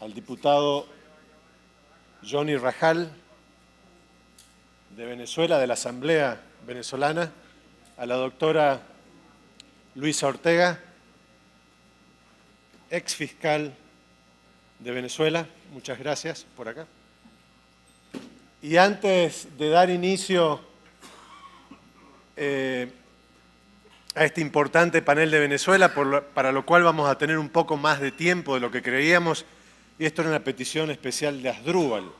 al diputado Johnny Rajal, de Venezuela, de la Asamblea Venezolana, a la doctora Luisa Ortega, ex fiscal de Venezuela. Muchas gracias por acá. Y antes de dar inicio a este importante panel de Venezuela, para lo cual vamos a tener un poco más de tiempo de lo que creíamos, y esto era una petición especial de Asdrúbal.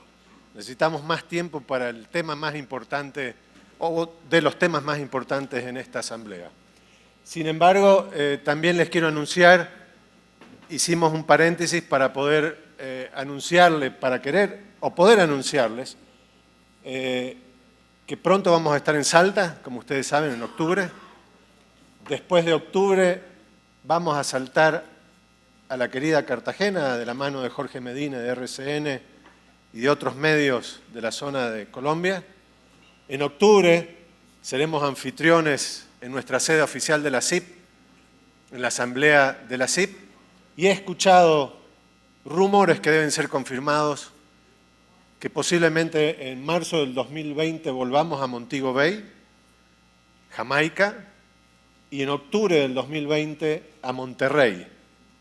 Necesitamos más tiempo para el tema más importante, o de los temas más importantes en esta asamblea. Sin embargo, también les quiero anunciar, hicimos un paréntesis para poder poder anunciarles que pronto vamos a estar en Salta, como ustedes saben, en octubre. Después de octubre vamos a saltar a la querida Cartagena, de la mano de Jorge Medina, de RCN y de otros medios de la zona de Colombia. En octubre seremos anfitriones en nuestra sede oficial de la CIP, en la asamblea de la CIP, y he escuchado rumores que deben ser confirmados, que posiblemente en marzo del 2020 volvamos a Montego Bay, Jamaica, y en octubre del 2020 a Monterrey,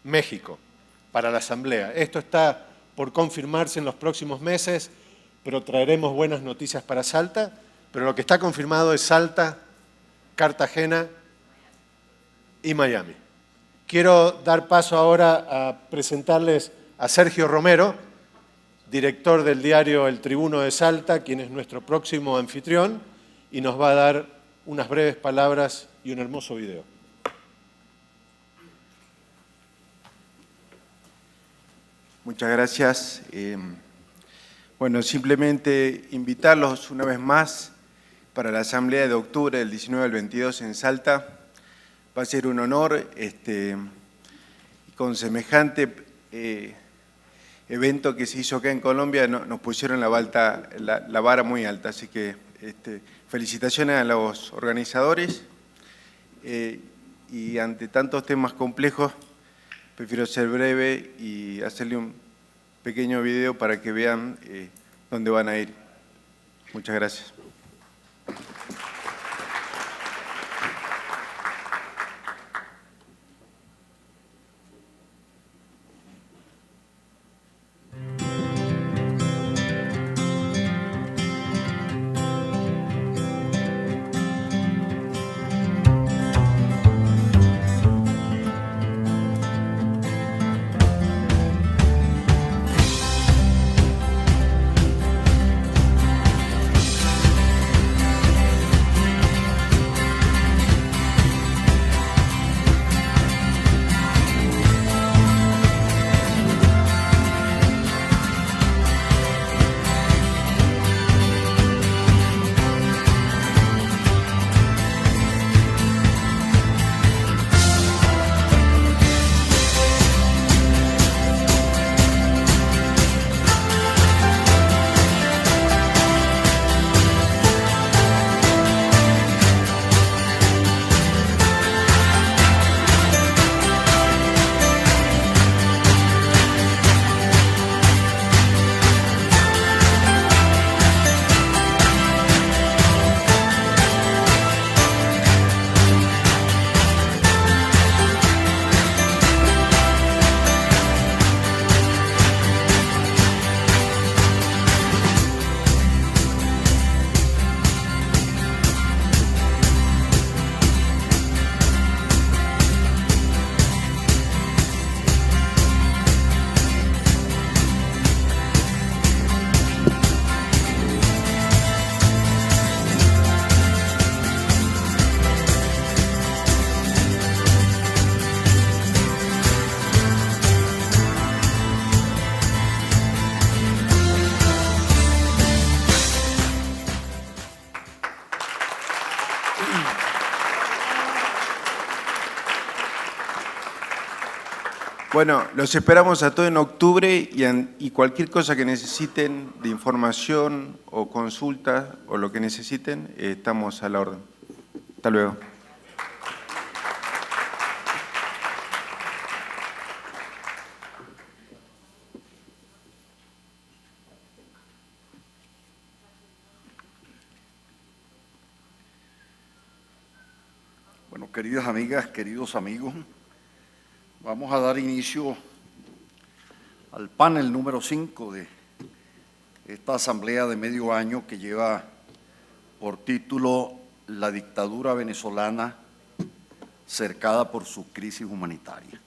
México, para la asamblea. Esto está por confirmarse en los próximos meses, pero traeremos buenas noticias para Salta, pero lo que está confirmado es Salta, Cartagena y Miami. Quiero dar paso ahora a presentarles a Sergio Romero, director del diario El Tribuno de Salta, quien es nuestro próximo anfitrión y nos va a dar unas breves palabras y un hermoso video. Muchas gracias. Bueno, simplemente invitarlos una vez más para la asamblea de octubre del 19 al 22 en Salta. Va a ser un honor con semejante evento que se hizo acá en Colombia, nos pusieron la vara muy alta, así que felicitaciones a los organizadores y ante tantos temas complejos prefiero ser breve y hacerle un pequeño video para que vean dónde van a ir. Muchas gracias. Bueno, los esperamos a todos en octubre y cualquier cosa que necesiten de información o consulta o lo que necesiten, estamos a la orden. Hasta luego. queridas amigas, queridos amigos, vamos a dar inicio al panel número 5 de esta asamblea de medio año que lleva por título La dictadura venezolana cercada por su crisis humanitaria.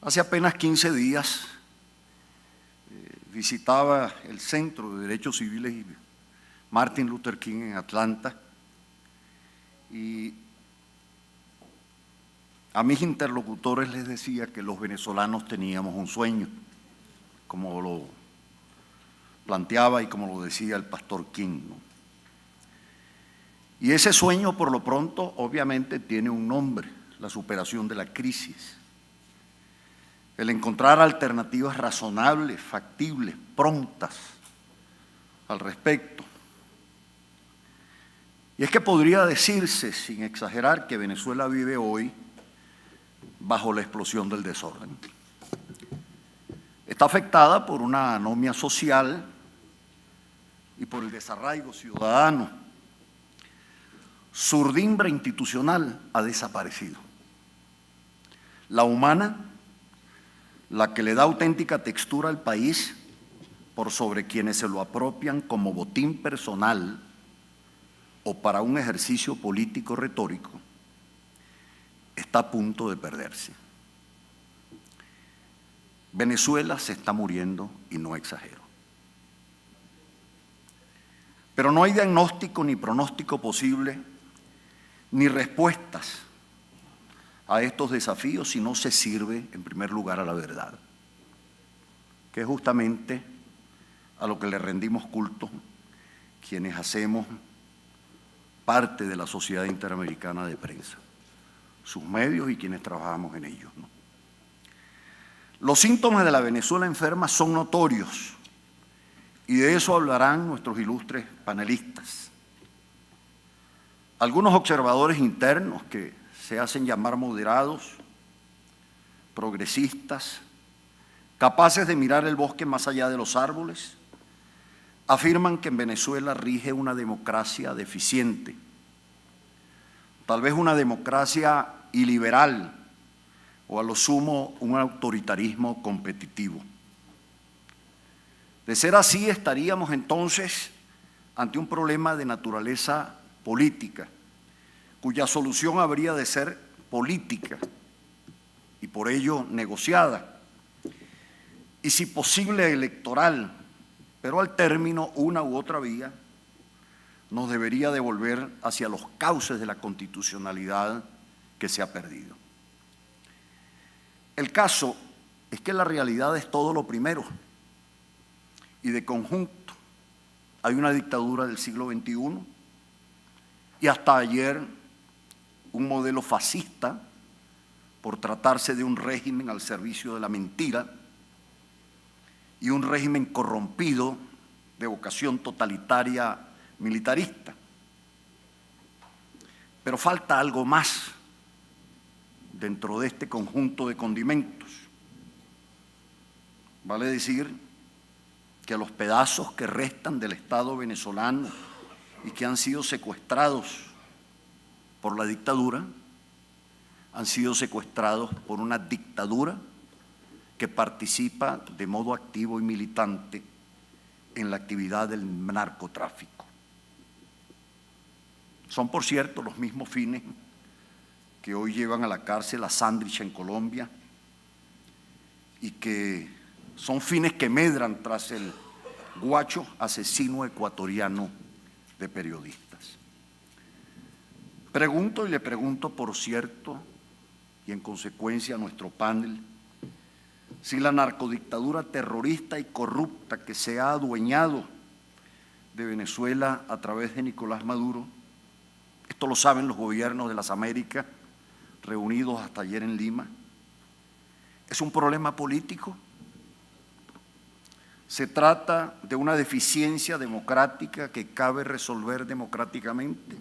Hace apenas 15 días visitaba el Centro de Derechos Civiles y Martin Luther King en Atlanta y a mis interlocutores les decía que los venezolanos teníamos un sueño, como lo planteaba y como lo decía el pastor King, ¿no? Y ese sueño, por lo pronto, obviamente tiene un nombre: la superación de la crisis. El encontrar alternativas razonables, factibles, prontas al respecto. Y es que podría decirse, sin exagerar, que Venezuela vive hoy bajo la explosión del desorden. Está afectada por una anomia social y por el desarraigo ciudadano. Su urdimbre institucional ha desaparecido. La humana, la que le da auténtica textura al país, por sobre quienes se lo apropian como botín personal o para un ejercicio político retórico, está a punto de perderse. Venezuela se está muriendo y no exagero. Pero no hay diagnóstico ni pronóstico posible, ni respuestas a estos desafíos si no se sirve, en primer lugar, a la verdad, que es justamente a lo que le rendimos culto quienes hacemos parte de la Sociedad Interamericana de Prensa, sus medios y quienes trabajamos en ellos, ¿no? Los síntomas de la Venezuela enferma son notorios y de eso hablarán nuestros ilustres panelistas. Algunos observadores internos que se hacen llamar moderados, progresistas, capaces de mirar el bosque más allá de los árboles, afirman que en Venezuela rige una democracia deficiente, tal vez una democracia iliberal o a lo sumo un autoritarismo competitivo. De ser así, estaríamos entonces ante un problema de naturaleza política, cuya solución habría de ser política y por ello negociada, y si posible electoral, pero al término una u otra vía nos debería devolver hacia los cauces de la constitucionalidad que se ha perdido. El caso es que la realidad es todo lo primero y de conjunto hay una dictadura del siglo XXI y hasta ayer un modelo fascista por tratarse de un régimen al servicio de la mentira y un régimen corrompido de vocación totalitaria militarista. Pero falta algo más dentro de este conjunto de condimentos. Vale decir que los pedazos que restan del Estado venezolano y que han sido secuestrados por la dictadura, han sido secuestrados por una dictadura que participa de modo activo y militante en la actividad del narcotráfico. Son, por cierto, los mismos fines que hoy llevan a la cárcel a Sandrich en Colombia y que son fines que medran tras el guacho asesino ecuatoriano de periodistas. Pregunto y le pregunto, por cierto, y en consecuencia a nuestro panel, si la narcodictadura terrorista y corrupta que se ha adueñado de Venezuela a través de Nicolás Maduro, esto lo saben los gobiernos de las Américas, reunidos hasta ayer en Lima, ¿es un problema político? ¿Se trata de una deficiencia democrática que cabe resolver democráticamente?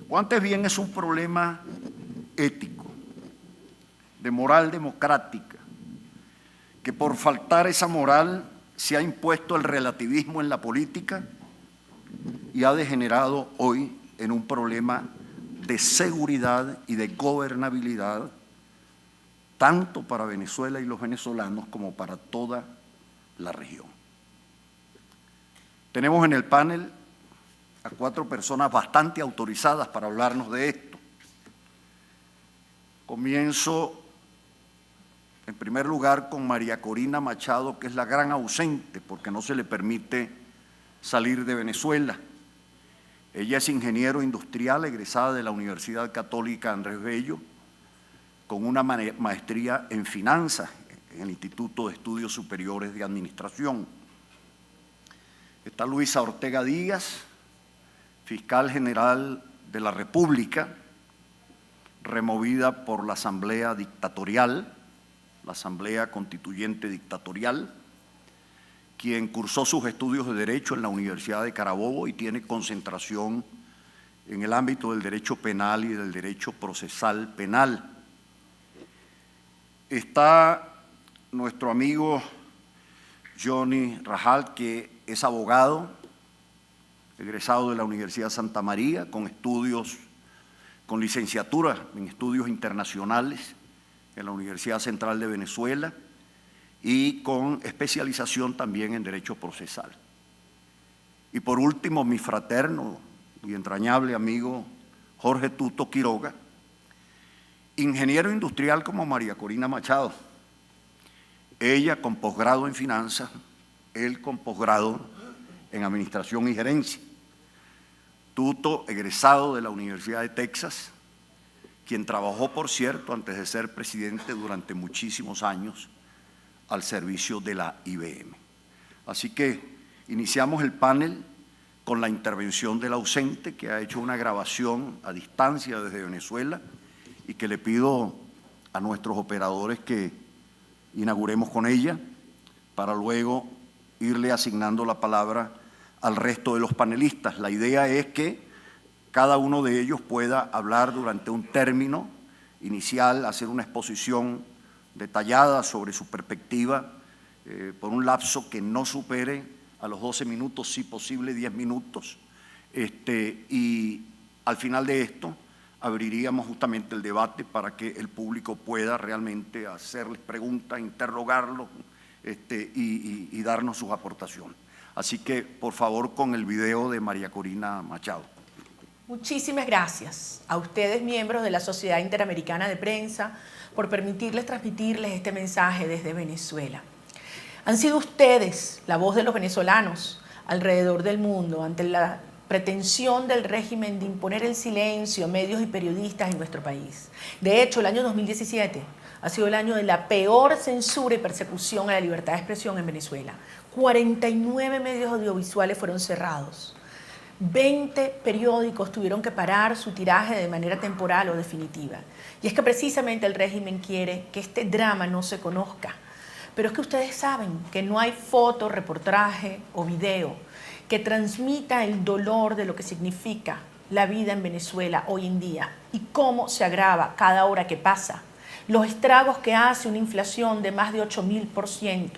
¿O antes bien es un problema ético, de moral democrática, que por faltar esa moral se ha impuesto el relativismo en la política y ha degenerado hoy en un problema de seguridad y de gobernabilidad, tanto para Venezuela y los venezolanos como para toda la región. Tenemos en el panel a 4 personas bastante autorizadas para hablarnos de esto. Comienzo, en primer lugar, con María Corina Machado, que es la gran ausente porque no se le permite salir de Venezuela. Ella es ingeniero industrial, egresada de la Universidad Católica Andrés Bello, con una maestría en finanzas en el Instituto de Estudios Superiores de Administración. Está Luisa Ortega Díaz, fiscal general de la República, removida por la Asamblea Dictatorial, la Asamblea Constituyente Dictatorial, quien cursó sus estudios de Derecho en la Universidad de Carabobo y tiene concentración en el ámbito del derecho penal y del derecho procesal penal. Está nuestro amigo Johnny Rajal, que es abogado, egresado de la Universidad Santa María, con estudios, con licenciatura en estudios internacionales en la Universidad Central de Venezuela y con especialización también en derecho procesal. Y por último, mi fraterno y entrañable amigo Jorge Tuto Quiroga, ingeniero industrial como María Corina Machado, ella con posgrado en finanzas, él con posgrado en administración y gerencia. Tuto, egresado de la Universidad de Texas, quien trabajó, por cierto, antes de ser presidente durante muchísimos años al servicio de la IBM. Así que iniciamos el panel con la intervención del ausente, que ha hecho una grabación a distancia desde Venezuela y que le pido a nuestros operadores que inauguremos con ella para luego irle asignando la palabra al resto de los panelistas. La idea es que cada uno de ellos pueda hablar durante un término inicial, hacer una exposición detallada sobre su perspectiva por un lapso que no supere a los 12 minutos, si posible 10 minutos. Y al final de esto abriríamos justamente el debate para que el público pueda realmente hacerles preguntas, interrogarlos y darnos sus aportaciones. Así que, por favor, con el video de María Corina Machado. Muchísimas gracias a ustedes, miembros de la Sociedad Interamericana de Prensa, por permitirles transmitirles este mensaje desde Venezuela. Han sido ustedes la voz de los venezolanos alrededor del mundo ante la pretensión del régimen de imponer el silencio a medios y periodistas en nuestro país. De hecho, el año 2017 ha sido el año de la peor censura y persecución a la libertad de expresión en Venezuela. 49 medios audiovisuales fueron cerrados. 20 periódicos tuvieron que parar su tiraje de manera temporal o definitiva. Y es que precisamente el régimen quiere que este drama no se conozca. Pero es que ustedes saben que no hay foto, reportaje o video que transmita el dolor de lo que significa la vida en Venezuela hoy en día y cómo se agrava cada hora que pasa. Los estragos que hace una inflación de más de 8.000%,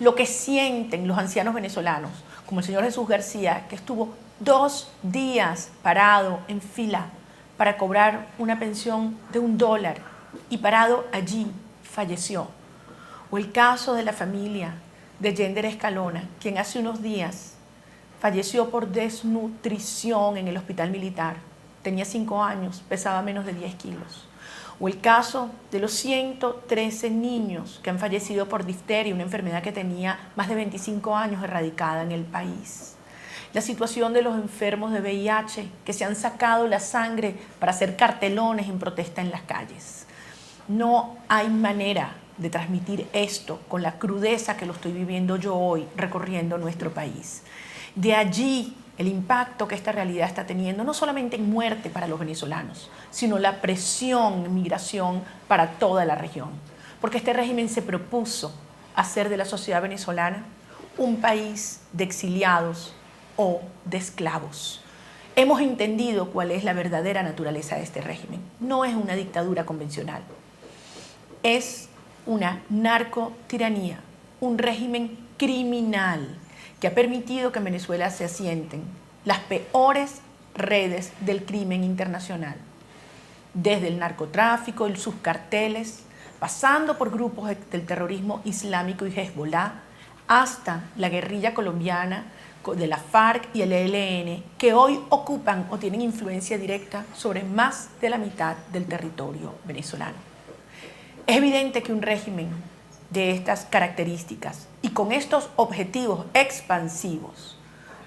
lo que sienten los ancianos venezolanos, como el señor Jesús García, que estuvo 2 días parado en fila para cobrar una pensión de $1 y parado allí falleció. O el caso de la familia de Yender Escalona, quien hace unos días falleció por desnutrición en el hospital militar. Tenía 5 años, pesaba menos de 10 kilos. O el caso de los 113 niños que han fallecido por difteria, una enfermedad que tenía más de 25 años erradicada en el país. La situación de los enfermos de VIH que se han sacado la sangre para hacer cartelones en protesta en las calles. No hay manera de transmitir esto con la crudeza que lo estoy viviendo yo hoy recorriendo nuestro país. De allí el impacto que esta realidad está teniendo, no solamente en muerte para los venezolanos, sino la presión en migración para toda la región. Porque este régimen se propuso hacer de la sociedad venezolana un país de exiliados o de esclavos. Hemos entendido cuál es la verdadera naturaleza de este régimen. No es una dictadura convencional, es una narcotiranía, un régimen criminal que ha permitido que en Venezuela se asienten las peores redes del crimen internacional, desde el narcotráfico y sus carteles, pasando por grupos del terrorismo islámico y Hezbollah, hasta la guerrilla colombiana de la FARC y el ELN, que hoy ocupan o tienen influencia directa sobre más de la mitad del territorio venezolano. Es evidente que un régimen de estas características y con estos objetivos expansivos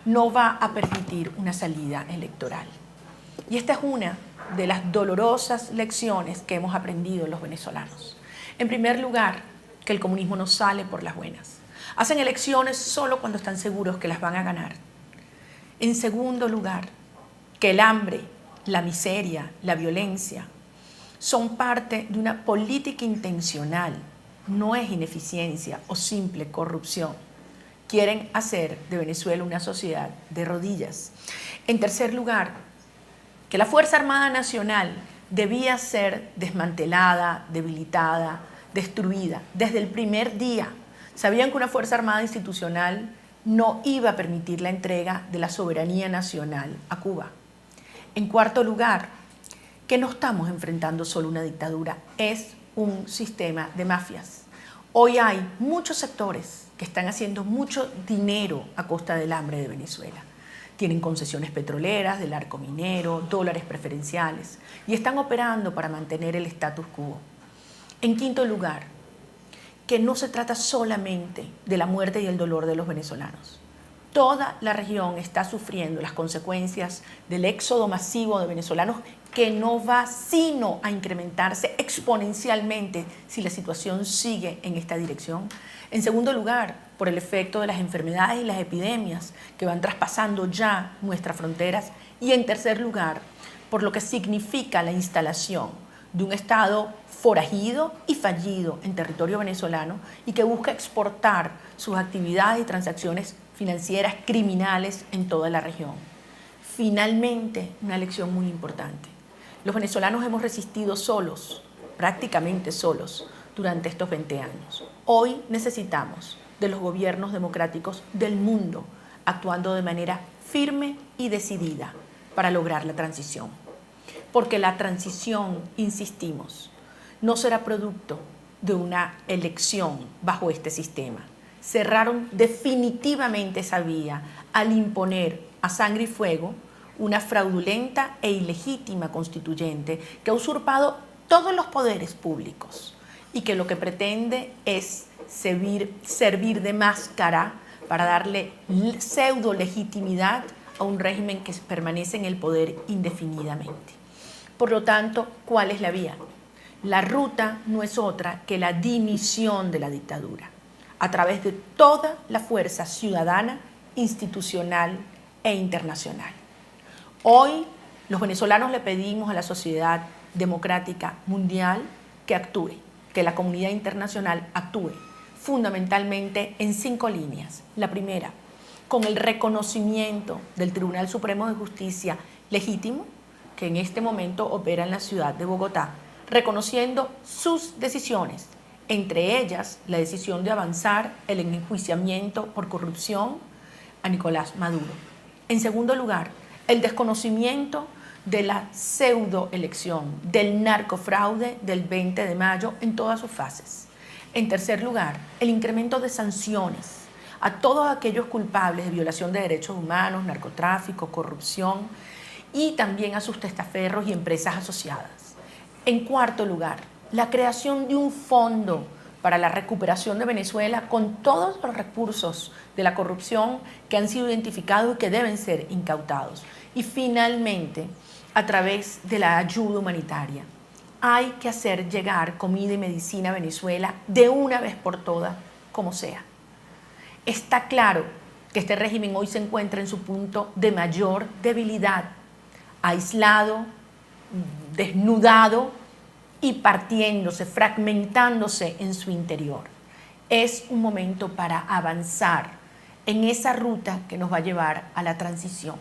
no va a permitir una salida electoral. Y esta es una de las dolorosas lecciones que hemos aprendido los venezolanos. En primer lugar, que el comunismo no sale por las buenas. Hacen elecciones solo cuando están seguros que las van a ganar. En segundo lugar, que el hambre, la miseria, la violencia son parte de una política intencional, no es ineficiencia o simple corrupción. Quieren hacer de Venezuela una sociedad de rodillas. En tercer lugar, que la Fuerza Armada Nacional debía ser desmantelada, debilitada, destruida desde el primer día. Sabían que una Fuerza Armada institucional no iba a permitir la entrega de la soberanía nacional a Cuba. En cuarto lugar, que no estamos enfrentando solo una dictadura, es un sistema de mafias. Hoy hay muchos sectores que están haciendo mucho dinero a costa del hambre de Venezuela. Tienen concesiones petroleras, del arco minero, dólares preferenciales y están operando para mantener el status quo. En quinto lugar, que no se trata solamente de la muerte y el dolor de los venezolanos. Toda la región está sufriendo las consecuencias del éxodo masivo de venezolanos que no va sino a incrementarse exponencialmente si la situación sigue en esta dirección. En segundo lugar, por el efecto de las enfermedades y las epidemias que van traspasando ya nuestras fronteras. Y en tercer lugar, por lo que significa la instalación de un Estado forajido y fallido en territorio venezolano y que busca exportar sus actividades y transacciones financieras criminales en toda la región. Finalmente, una lección muy importante. Los venezolanos hemos resistido solos, prácticamente solos, durante estos 20 años. Hoy necesitamos de los gobiernos democráticos del mundo actuando de manera firme y decidida para lograr la transición. Porque la transición, insistimos, no será producto de una elección bajo este sistema. Cerraron definitivamente esa vía al imponer a sangre y fuego una fraudulenta e ilegítima constituyente que ha usurpado todos los poderes públicos y que lo que pretende es servir de máscara para darle pseudo legitimidad a un régimen que permanece en el poder indefinidamente. Por lo tanto, ¿cuál es la vía? La ruta no es otra que la dimisión de la dictadura a través de toda la fuerza ciudadana, institucional e internacional. Hoy, los venezolanos le pedimos a la sociedad democrática mundial que actúe, que la comunidad internacional actúe, fundamentalmente en 5 líneas. La primera, con el reconocimiento del Tribunal Supremo de Justicia legítimo, que en este momento opera en la ciudad de Bogotá, reconociendo sus decisiones, entre ellas la decisión de avanzar el enjuiciamiento por corrupción a Nicolás Maduro. En segundo lugar, el desconocimiento de la pseudoelección, del narcofraude del 20 de mayo en todas sus fases. En tercer lugar, el incremento de sanciones a todos aquellos culpables de violación de derechos humanos, narcotráfico, corrupción y también a sus testaferros y empresas asociadas. En cuarto lugar, la creación de un fondo para la recuperación de Venezuela con todos los recursos de la corrupción que han sido identificados y que deben ser incautados. Y finalmente, a través de la ayuda humanitaria. Hay que hacer llegar comida y medicina a Venezuela de una vez por todas, como sea. Está claro que este régimen hoy se encuentra en su punto de mayor debilidad, aislado, desnudado y partiéndose, fragmentándose en su interior. Es un momento para avanzar en esa ruta que nos va a llevar a la transición.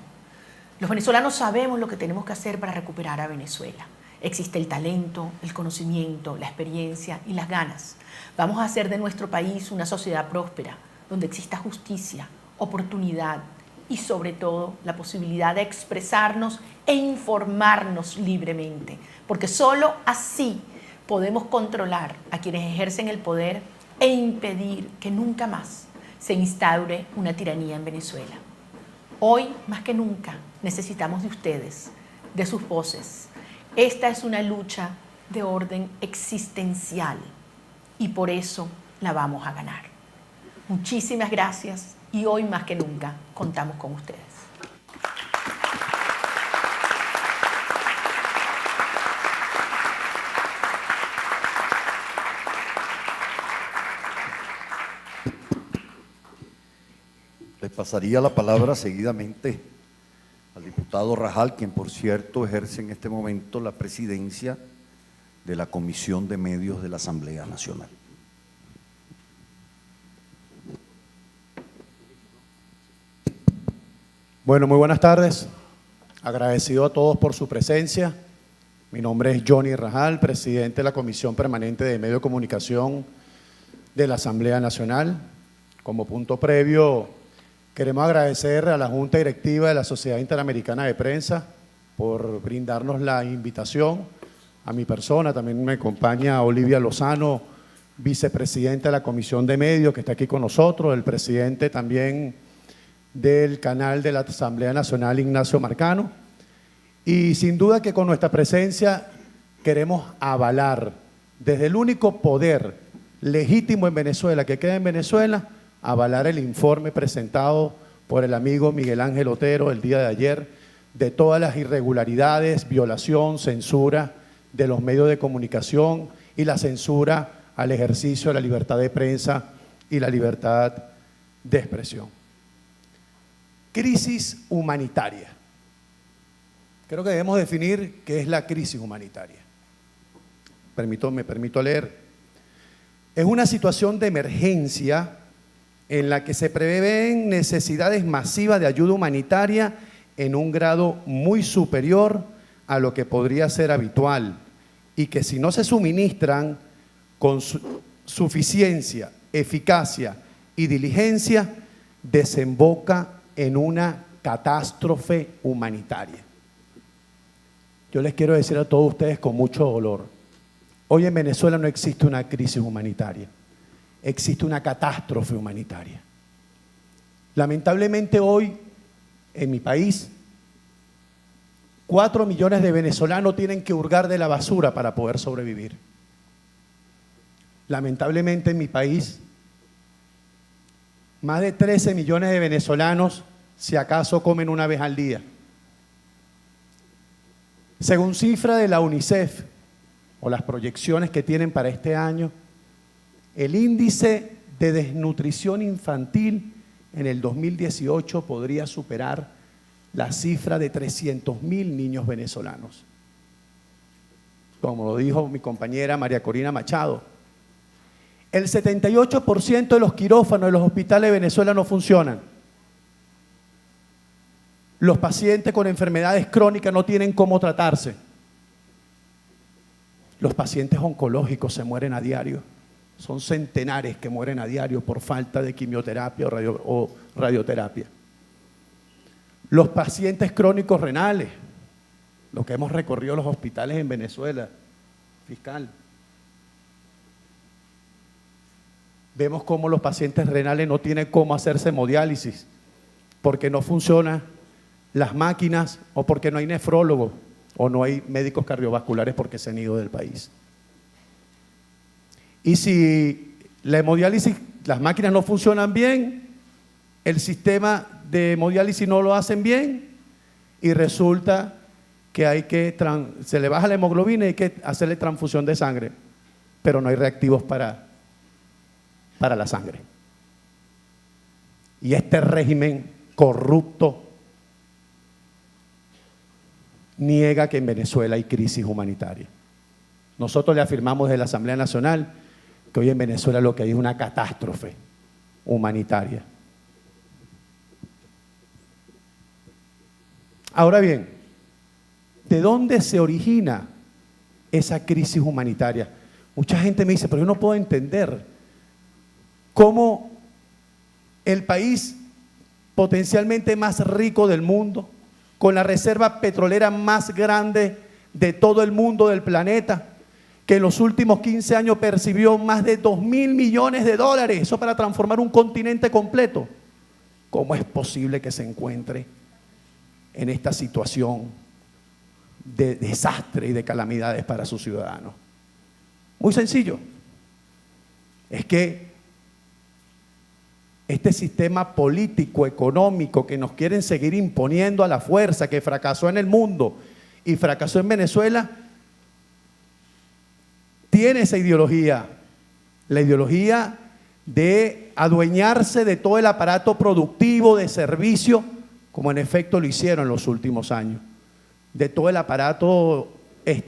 Los venezolanos sabemos lo que tenemos que hacer para recuperar a Venezuela. Existe el talento, el conocimiento, la experiencia y las ganas. Vamos a hacer de nuestro país una sociedad próspera, donde exista justicia, oportunidad, y sobre todo la posibilidad de expresarnos e informarnos libremente, porque solo así podemos controlar a quienes ejercen el poder e impedir que nunca más se instaure una tiranía en Venezuela. Hoy, más que nunca, necesitamos de ustedes, de sus voces. Esta es una lucha de orden existencial y por eso la vamos a ganar. Muchísimas gracias y hoy más que nunca contamos con ustedes. Les pasaría la palabra seguidamente al diputado Rajal, quien por cierto ejerce en este momento la presidencia de la Comisión de Medios de la Asamblea Nacional. Bueno, muy buenas tardes. Agradecido a todos por su presencia. Mi nombre es Johnny Rajal, presidente de la Comisión Permanente de Medio de Comunicación de la Asamblea Nacional. Como punto previo, queremos agradecer a la Junta Directiva de la Sociedad Interamericana de Prensa por brindarnos la invitación. A mi persona también me acompaña Olivia Lozano, vicepresidenta de la Comisión de Medios, que está aquí con nosotros, el presidente también del canal de la Asamblea Nacional, Ignacio Marcano. Y sin duda que con nuestra presencia queremos avalar, desde el único poder legítimo en Venezuela, que queda en Venezuela, avalar el informe presentado por el amigo Miguel Ángel Otero el día de ayer, de todas las irregularidades, violación, censura de los medios de comunicación y la censura al ejercicio de la libertad de prensa y la libertad de expresión. Crisis humanitaria. Creo que debemos definir qué es la crisis humanitaria. Me permito leer. Es una situación de emergencia en la que se prevén necesidades masivas de ayuda humanitaria en un grado muy superior a lo que podría ser habitual y que si no se suministran con suficiencia, eficacia y diligencia, desemboca en una catástrofe humanitaria. Yo les quiero decir a todos ustedes con mucho dolor, hoy en Venezuela no existe una crisis humanitaria, existe una catástrofe humanitaria. Lamentablemente hoy, en mi país, 4 millones de venezolanos tienen que hurgar de la basura para poder sobrevivir. Lamentablemente en mi país, más de 13 millones de venezolanos, si acaso, comen una vez al día. Según cifra de la UNICEF, o las proyecciones que tienen para este año, el índice de desnutrición infantil en el 2018 podría superar la cifra de 300.000 niños venezolanos. Como lo dijo mi compañera María Corina Machado, el 78% de los quirófanos de los hospitales de Venezuela no funcionan. Los pacientes con enfermedades crónicas no tienen cómo tratarse. Los pacientes oncológicos se mueren a diario. Son centenares que mueren a diario por falta de quimioterapia o radioterapia. Los pacientes crónicos renales, los que hemos recorrido los hospitales en Venezuela, fiscal. Vemos cómo los pacientes renales no tienen cómo hacerse hemodiálisis porque no funcionan las máquinas o porque no hay nefrólogos o no hay médicos cardiovasculares porque se han ido del país. Y si la hemodiálisis, las máquinas no funcionan bien, el sistema de hemodiálisis no lo hacen bien y resulta que se le baja la hemoglobina y hay que hacerle transfusión de sangre, pero no hay reactivos para la sangre. Y este régimen corrupto niega que en Venezuela hay crisis humanitaria. Nosotros le afirmamos desde la Asamblea Nacional que hoy en Venezuela lo que hay es una catástrofe humanitaria. Ahora bien, ¿de dónde se origina esa crisis humanitaria? Mucha gente me dice, pero yo no puedo entender cómo el país potencialmente más rico del mundo, con la reserva petrolera más grande de todo el mundo, del planeta, que en los últimos 15 años percibió más de 2.000 millones de dólares, eso para transformar un continente completo. ¿Cómo es posible que se encuentre en esta situación de desastre y de calamidades para sus ciudadanos? Muy sencillo. Es que este sistema político, económico que nos quieren seguir imponiendo a la fuerza, que fracasó en el mundo y fracasó en Venezuela, tiene esa ideología, la ideología de adueñarse de todo el aparato productivo, de servicio, como en efecto lo hicieron en los últimos años, de todo el aparato